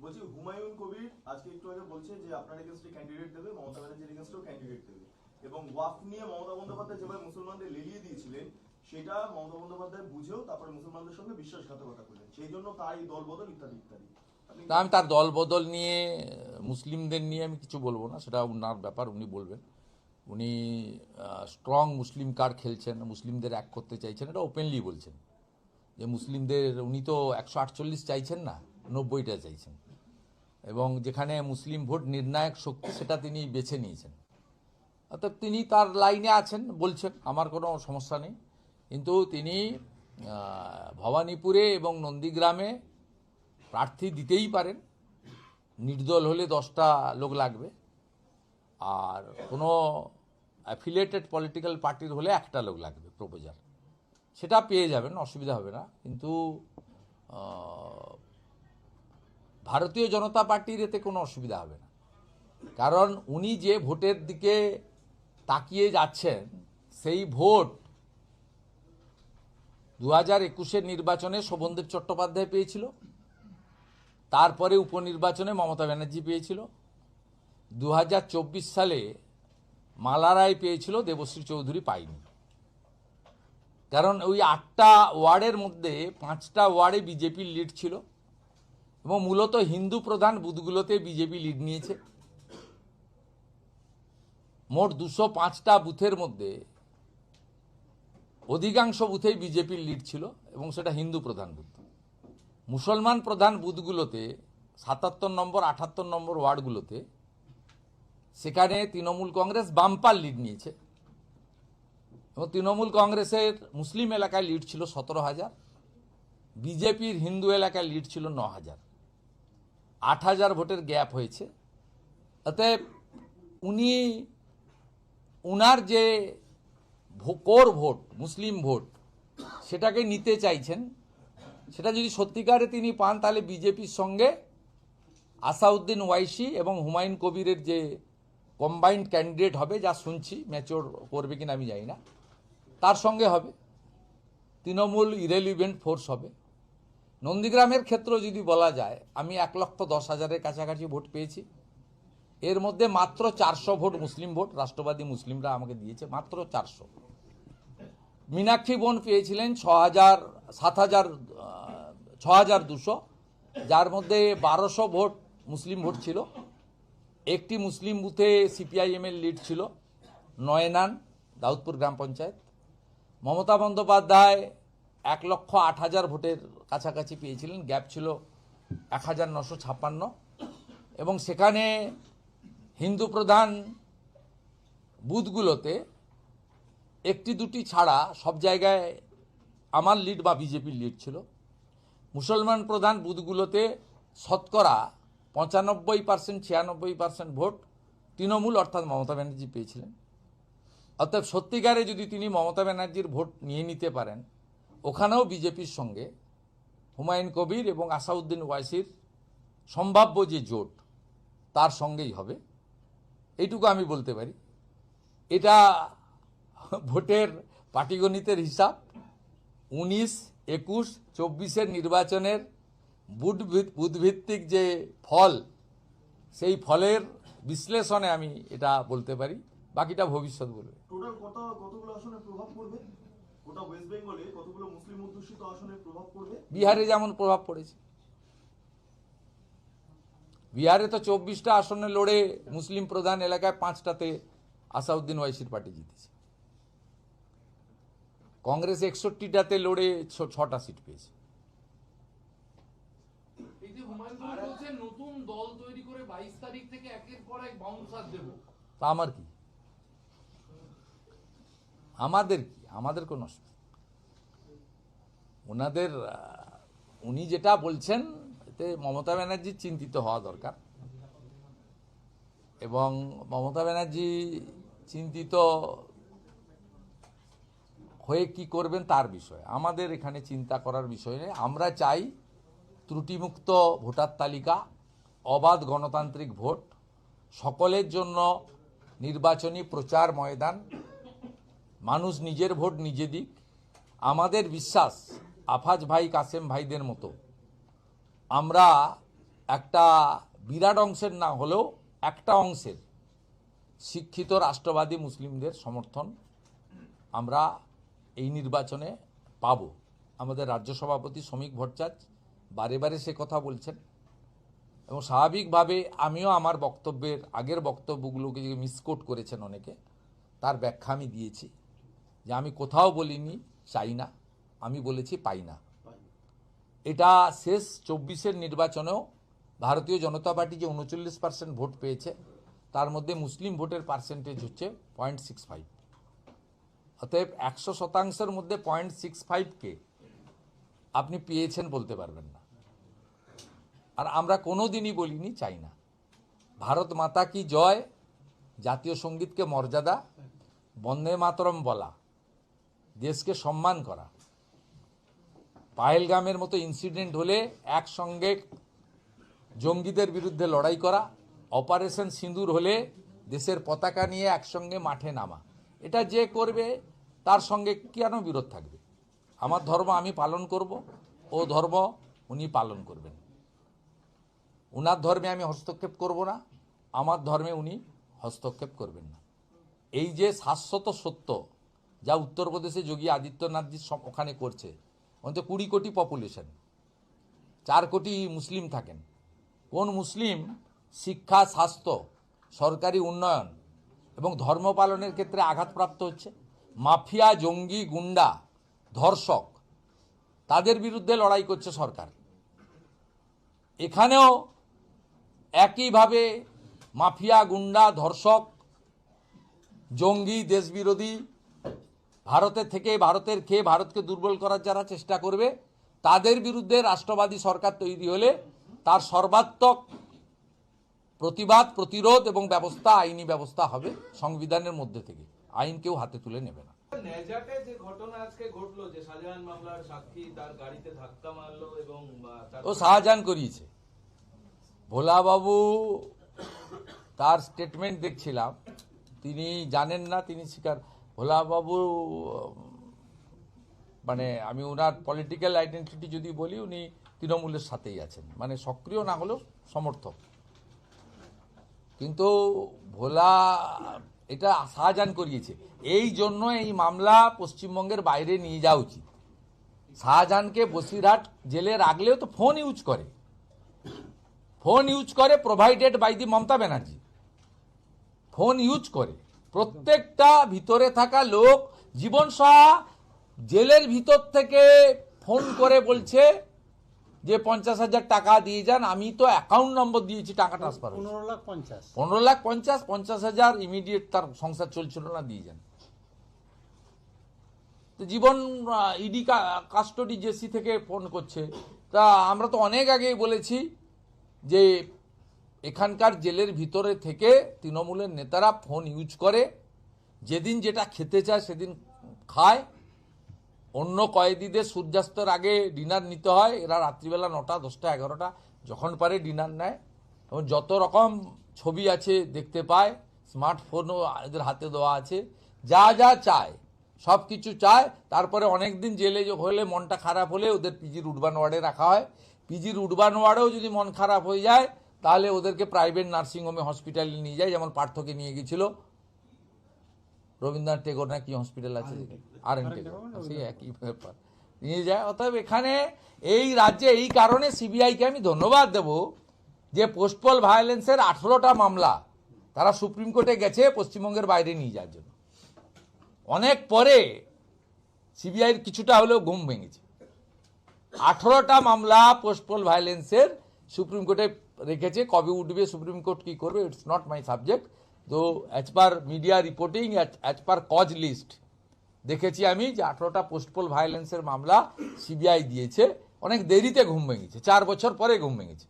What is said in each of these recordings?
বলছি হুমায়ুন কবির আজকে একটু আগে বলছে যে আপনার এগেইনস্টে ক্যান্ডিডেট দেবে, মমতা ব্যানার্জির এগেইনস্টেও ক্যান্ডিডেট দেবে, এবং ওয়াকফ নিয়ে মমতা বন্দ্যোপাধ্যায় যেভাবে মুসলমানদের লেলিয়ে দিয়েছিলেন সেটা মমতা বন্দ্যোপাধ্যায় বুঝেও তারপরে মুসলমানদের সঙ্গে বিশ্বাসঘাতকতা করলেন, সেই জন্য তার এই দলবদল ইত্যাদি ইত্যাদি। তা আমি তার দল বদল নিয়ে মুসলিমদের নিয়ে আমি কিছু বলবো না, সেটা ওনার ব্যাপার, উনি বলবেন। উনি স্ট্রং মুসলিম কার্ড খেলছেন, মুসলিমদের এক করতে চাইছেন, এটা ওপেনলি বলছেন যে মুসলিমদের, উনি তো 148 চাইছেন না, 90টা চাইছেন, এবং যেখানে মুসলিম ভোট নির্ণায়ক শক্তি সেটা তিনি বেছে নিয়েছেন। অর্থাৎ তিনি তার লাইনে আছেন, বলছেন, আমার কোনো সমস্যা নেই। কিন্তু তিনি ভবানীপুরে এবং নন্দীগ্রামে প্রার্থী দিতেই পারেন, নির্দল হলে 10টা লোক লাগবে, আর কোনো অ্যাফিলিয়েটেড পলিটিক্যাল পার্টির হলে 1টা লোক লাগবে প্রপোজার, সেটা পেয়ে যাবেন, অসুবিধা হবে না। কিন্তু ভারতীয় জনতা পার্টির এতে কোনো অসুবিধা হবে না, কারণ উনি যে ভোটের দিকে তাকিয়ে যাচ্ছেন সেই ভোট 2021-এর নির্বাচনে শোভনদেব চট্টোপাধ্যায় পেয়েছিল, তারপরে উপনির্বাচনে মমতা ব্যানার্জি পেয়েছিল, 2024 সালে মালা রায় পেয়েছিল, দেবশ্রী চৌধুরী পায়নি। কারণ ওই 8টা ওয়ার্ডের মধ্যে 5টা ওয়ার্ডে বিজেপির লিড ছিল, এবং মূলত হিন্দু প্রধান বুথগুলোতে বিজেপি লিড নিয়েছে। মোট 205টা বুথের মধ্যে অধিকাংশ বুথেই বিজেপির লিড ছিল, এবং সেটা হিন্দু প্রধান বুথ। মুসলমান প্রধান বুথগুলোতে 77 নম্বর 78 নম্বর ওয়ার্ডগুলোতে সেখানে তৃণমূল কংগ্রেস বাম্পার লিড নিয়েছে, এবং তৃণমূল কংগ্রেসের মুসলিম এলাকায় লিড ছিল 17,000, বিজেপির হিন্দু এলাকায় লিড ছিল 9,000, 8,000 ভোটের গ্যাপ হয়েছে। অতএব উনি উনার যে কোর ভোট, মুসলিম ভোট, সেটাকে নিতে চাইছেন। সেটা যদি সত্যিকারে তিনি পান, তাহলে বিজেপির সঙ্গে আসাউদ্দিন ওয়াইসি এবং হুমায়ুন কবিরের যে কম্বাইন্ড ক্যান্ডিডেট হবে, যা শুনছি, ম্যাচিওর করবে কিনা আমি জানি না, তার সঙ্গে হবে। তৃণমূল ইরেলিভেন্ট ফোর্স হবে। নন্দীগ্রামের ক্ষেত্র যদি বলা যায়, আমি 1,10,000-এর কাছাকাছি ভোট পেয়েছি, এর মধ্যে মাত্র 400 ভোট মুসলিম ভোট, রাষ্ট্রবাদী মুসলিমরা আমাকে দিয়েছে, মাত্র 400। মীনাক্ষী বোন পেয়েছিলেন 6,200, যার মধ্যে 1200 ভোট মুসলিম ভোট ছিল। একটি মুসলিম বুথে সিপিআইএমের লিড ছিল, নয়নান, দাউদপুর গ্রাম পঞ্চায়েত। মমতা বন্দ্যোপাধ্যায় 1,08,000 ভোটের কাছাকাছি পেয়েছিলেন, গ্যাপ ছিল 1,956, এবং সেখানে হিন্দু প্রধান বুথগুলোতে একটি দুটি ছাড়া সব জায়গায় আমার লিড বা বিজেপির লিড ছিল। মুসলমান প্রধান বুথগুলোতে শতকরা 95%, 96% ভোট তৃণমূল অর্থাৎ মমতা ব্যানার্জি পেয়েছিলেন। অর্থাৎ সত্যিকারে যদি তিনি মমতা ব্যানার্জির ভোট নিয়ে নিতে পারেন, ওখানেও বিজেপির সঙ্গে হুমায়ুন কবির এবং আসাউদ্দিন ওয়াইসির সম্ভাব্য যে জোট, তার সঙ্গেই হবে, এইটুকু আমি বলতে পারি। এটা ভোটের পাটিগণিতের হিসাব। 19, 21, 24-এর নির্বাচনের বুথভিত্তিক যে ফল, সেই ফলের বিশ্লেষণে আমি এটা বলতে পারি, বাকিটা ভবিষ্যৎ বলবে। টোটাল কতগুলো আসনে প্রভাব পড়বে? গোটা ওয়েস্ট বেঙ্গলে কতগুলো মুসলিম অধ্যুষিত আসনে প্রভাব পড়বে? বিহারে যেমন প্রভাব পড়েছে, বিহারে তো 24টা আসনে লড়ে মুসলিম প্রধান এলাকায় 5টাতে আসাউদ্দিন ওয়াইসির পার্টি জিতেছে। কংগ্রেস 61টাতে লড়ে 6টা সিট পেয়েছে। নতুন দল তৈরি করে 22 তারিখ থেকে একের পর এক বাউন্সার দেব, তা আমার কি, আমাদের কি, আমাদের কোনো ওনাদের, উনি যেটা বলছেন এতে মমতা ব্যানার্জি চিন্তিত হওয়া দরকার, এবং মমতা ব্যানার্জি চিন্তিত হয়ে কি করবেন তার বিষয়ে আমাদের এখানে চিন্তা করার বিষয় নেই। আমরা চাই ত্রুটিমুক্ত ভোটার তালিকা, অবাধ গণতান্ত্রিক ভোট, সকলের জন্য নির্বাচনী প্রচার ময়দান, মানুষ নিজের ভোট নিজে দিক। আমাদের বিশ্বাস, আফাজ ভাই, কাসেম ভাইদের মতো আমরা একটা বিরাট অংশের না হলেও একটা অংশের শিক্ষিত রাষ্ট্রবাদী মুসলিমদের সমর্থন আমরা এই নির্বাচনে পাব। আমাদের রাজ্য সভাপতি শ্রমিক ভট্টাচার্য বারে বারে সে কথা বলছেন এবং স্বাভাবিকভাবে আমিও আমার বক্তব্যের আগের বক্তব্যগুলোকে যে মিসকোট করেছেন অনেকে, তার ব্যাখ্যা আমি দিয়েছি যে আমি কোথাও বলিনি চাই না, আমি বলেছি পাই না। এটা শেষ 24-এর নির্বাচনেও ভারতীয় জনতা পার্টি যে 39% ভোট পেয়েছে তার মধ্যে মুসলিম ভোটের পার্সেন্টেজ হচ্ছে 0.65। অতএব 100%-এর মধ্যে 0.65কে আপনি পেয়েছেন বলতে পারবেন না। আর আমরা কোনো দিনই বলিনি চাই না। ভারত মাতা কি জয়, জাতীয় সঙ্গীতকে মর্যাদা, বন্দে মাতরম বলা, দেশকে সম্মান করা, পাহেলগামের মতো ইনসিডেন্ট হলে একসঙ্গে জঙ্গিদের বিরুদ্ধে লড়াই করা, অপারেশন সিঁদুর হলে দেশের পতাকা নিয়ে একসঙ্গে মাঠে নামা, এটা যে করবে তার সঙ্গে কেন বিরোধ থাকবে? আমার ধর্ম আমি পালন করব, ও ধর্ম উনি পালন করবেন। উনার ধর্মে আমি হস্তক্ষেপ করব না, আমার ধর্মে উনি হস্তক্ষেপ করবেন না। এই যে শাশ্বত সত্য যা উত্তরপ্রদেশে যোগী আদিত্যনাথজি ওখানে করছে, অন্তত 20 কোটি পপুলেশন, 4 কোটি মুসলিম থাকেন। কোন মুসলিম শিক্ষা, স্বাস্থ্য, সরকারি উন্নয়ন এবং ধর্ম পালনের ক্ষেত্রে আঘাতপ্রাপ্ত হচ্ছে? মাফিয়া, জঙ্গি, গুন্ডা, ধর্ষক, তাদের বিরুদ্ধে লড়াই করছে সরকার। এখানেও একইভাবে মাফিয়া, গুন্ডা, ধর্ষক, জঙ্গি, দেশবিরোধী, ভারতের থেকে ভারতের খেয়ে ভারতকে দুর্বল করার যারা চেষ্টা করবে তাদের বিরুদ্ধে রাষ্ট্রবাদী সরকার তৈরি হলে তার সর্বাত্মক প্রতিবাদ, প্রতিরোধ এবং ব্যবস্থা, আইনি ব্যবস্থা হবে সংবিধানের মধ্যে থেকে। আইন কেউ হাতে তুলে নেবে না। নেজাটে যে ঘটনা আজকে ঘটলো, যে শাহজাহান মামলার সাক্ষী তার গাড়িতে ধাক্কা মারলো এবং ও শাহজাহান করিয়েছে। ভোলাবাবু তার স্টেটমেন্ট দেখছিলাম, তিনি জানেন না, তিনি স্বীকার। ভোলাবাবু মানে আমি ওনার পলিটিক্যাল আইডেন্টিটি যদি বলি, উনি তৃণমূলের সাথেই আছেন, মানে সক্রিয় না হলেও সমর্থক। কিন্তু ভোলা এটা শাহজাহান করিয়েছে, এই জন্য এই মামলা পশ্চিমবঙ্গের বাইরে নিয়ে যাওয়া উচিত। শাহজাহানকে বসিরহাট জেলে রাখলেও তো ফোন ইউজ করে, provided by the Mamata Banerjee. Phone use করে প্রত্যেকটা ভিতরে থাকা লোক। জীবন সাহা জেলের ভিতর থেকে ফোন করে বলছে যে 50,000 টাকা দিয়ে যান, আমি তো অ্যাকাউন্ট নম্বর দিয়েছি, টাকা ট্রান্সফার 15,50,000 50,000 ইমিডিয়েট, তার সংসার চলছিল না, দিয়ে যান। তো জীবন ইডি কাস্টডি জেসি থেকে ফোন করছে। তা আমরা তো অনেক আগেই বলেছি যে এখানকার জেলের ভিতরে থেকে তৃণমূলের নেতারা ফোন ইউজ করে, যেদিন যেটা খেতে চায় সেদিন খায়। অন্য কয়েদিদের সূর্যাস্তের আগে ডিনার নিতে হয়, এরা রাত্রিবেলা 9টা 10টা 11টা যখন পারে ডিনার নেয়। এবং যত রকম ছবি আছে দেখতে পায়, স্মার্টফোনও এদের হাতে দেওয়া আছে, যা যা চায় সব কিছু চায়। তারপরে অনেক দিন জেলে হলে, মনটা খারাপ হলে ওদের পিজির উডবান ওয়ার্ডে রাখা হয়। পিজির উডবান ওয়ার্ডেও যদি মন খারাপ হয়ে যায় তাহলে ওদেরকে প্রাইভেট নার্সিংহোমে, হসপিটালে নিয়ে যায়, যেমন পার্থকে নিয়ে গেছিল রবীন্দ্রনাথ টেগোর না কি হসপিটাল আছে, আর.এন. টেগোর, সেই একই ব্যাপার, নিয়ে যায়। অতএব এখানে এই রাজ্যে এই কারণে সিবিআইকে আমি ধন্যবাদ দেব যে পোস্টপল ভায়োলেন্সের 18টা মামলা তারা সুপ্রিম কোর্টে গেছে পশ্চিমবঙ্গের বাইরে নিয়ে যাওয়ার জন্য। অনেক পরে সিবিআইয়ের কিছুটা হলেও ঘুম ভেঙেছে। 18টা মামলা পোস্টপল ভায়োলেন্সের সুপ্রিম কোর্টে রেখেছে। কবে উঠবে সুপ্রিম কোর্ট, কি করবে, ইটস নট মাই সাবজেক্ট। তো as per media reporting, as per cause list দেখেছি আমি যে 18টা পোস্টপল ভায়োলেন্সের মামলা সিবিআই দিয়েছে। অনেক দেরিতে ঘুম ভেঙেছে, 4 বছর পরে ঘুম ভেঙেছে।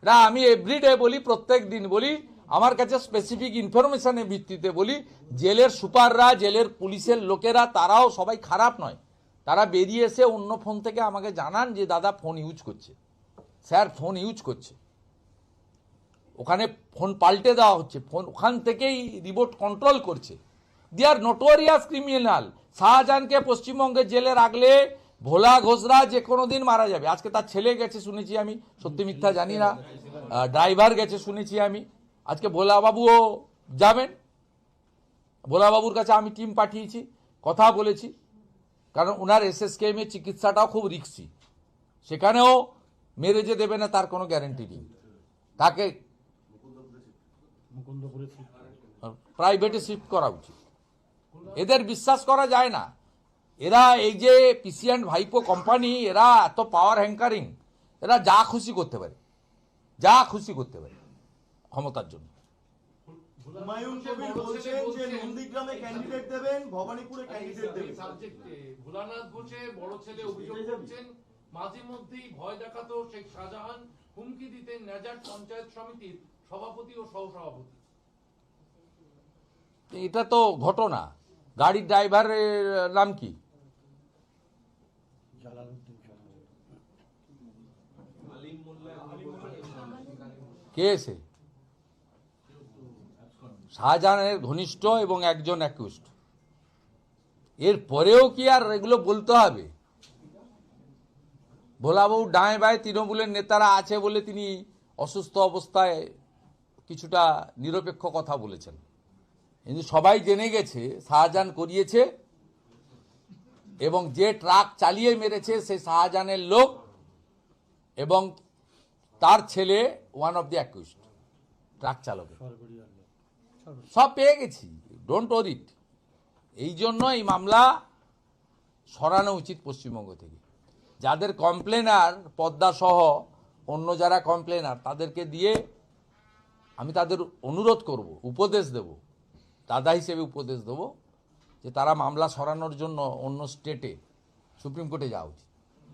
এটা আমি এভরিডে বলি, প্রত্যেক দিন বলি, আমার কাছে স্পেসিফিক ইনফরমেশনের ভিত্তিতে বলি। জেলের সুপাররা, জেলের পুলিশের লোকেরা, তারাও সবাই খারাপ নয়। তারা বেরিয়ে এসে অন্য ফোন থেকে আমাকে জানান যে দাদা ফোন ইউজ করছে, স্যার ফোন ইউজ করছে, ওখানে ফোন পাল্টে দেওয়া হচ্ছে, ফোন ওখান থেকেই রিমোট কন্ট্রোল করছে। দে আর নোটোরিয়াস ক্রিমিনাল। শাহজাহানকে পশ্চিমবঙ্গের জেলে রাখলে ভোলা ঘোষরা যে কোনো দিন মারা যাবে। আজকে তার ছেলে গেছে শুনেছি আমি, সত্যি মিথ্যা জানি না, ড্রাইভার গেছে শুনেছি আমি। আজকে ভোলাবাবুও যাবেন। ভোলাবাবুর কাছে আমি টিম পাঠিয়েছি, কথা বলেছি, কারণ ওনার এসএসকেএমের চিকিৎসাটাও খুব রিস্কি, সেখানেও মেরে যে দেবে না তার কোনো গ্যারেন্টি নেই। তাকে প্রাইভেটে শিফট করা উচিত। এদের বিশ্বাস করা যায় না। এরা এই যে পিসিএন্ড ভাইপো কোম্পানি, এরা এত পাওয়ার হ্যাঙ্কারিং, এরা যা খুশি করতে পারে, যা খুশি করতে পারে ক্ষমতার জন্য। হুমায়ুন কবির বলছেন যে নন্দীগ্রামে ক্যান্ডিডেট দেবেন, ভবানীপুরে ক্যান্ডিডেট দেবেন। সাবজেক্টে ভোলানাথ ঘোষের বড় ছেলে অভিযোগ করছেন মাঝে মধ্যেই ভয় দেখাতো শেখ শাহজাহান, হুমকি দিতেন নেজার পঞ্চায়েত সমিতির সভাপতি ও সহসভাপতি। এটা তো ঘটনা। গাড়ির ড্রাইভারের নাম কি? কে এসে? শাহজাহানের ঘনিষ্ঠ এবং একজন অ্যাকিউজড। এর পরেও কি আর এগুলো বলতে হবে? ভোলাবাবু ডাঁয়ে বাঁয়ে তৃণমূলের নেতারা আছে বলে তিনি অসুস্থ অবস্থায় কিছুটা নিরপেক্ষ কথা বলেছেন, কিন্তু সবাই জেনে গেছে শাহজাহান করিয়েছে, এবং যে ট্রাক চালিয়ে মেরেছে সে শাহজাহানের লোক এবং তার ছেলে one of the accused, truck চালকের। সব পেয়ে গেছি, ডোন্ট ওরিট। এই জন্য এই মামলা সরানো উচিত পশ্চিমবঙ্গ থেকে। যাদের কমপ্লেনার পদ্মা সহ অন্য যারা কমপ্লেনার, তাদেরকে দিয়ে আমি তাদের অনুরোধ করব, উপদেশ দেব, দাদা হিসেবে উপদেশ দেব যে তারা মামলা সরানোর জন্য অন্য স্টেটে সুপ্রিম কোর্টে যাওয়া উচিত।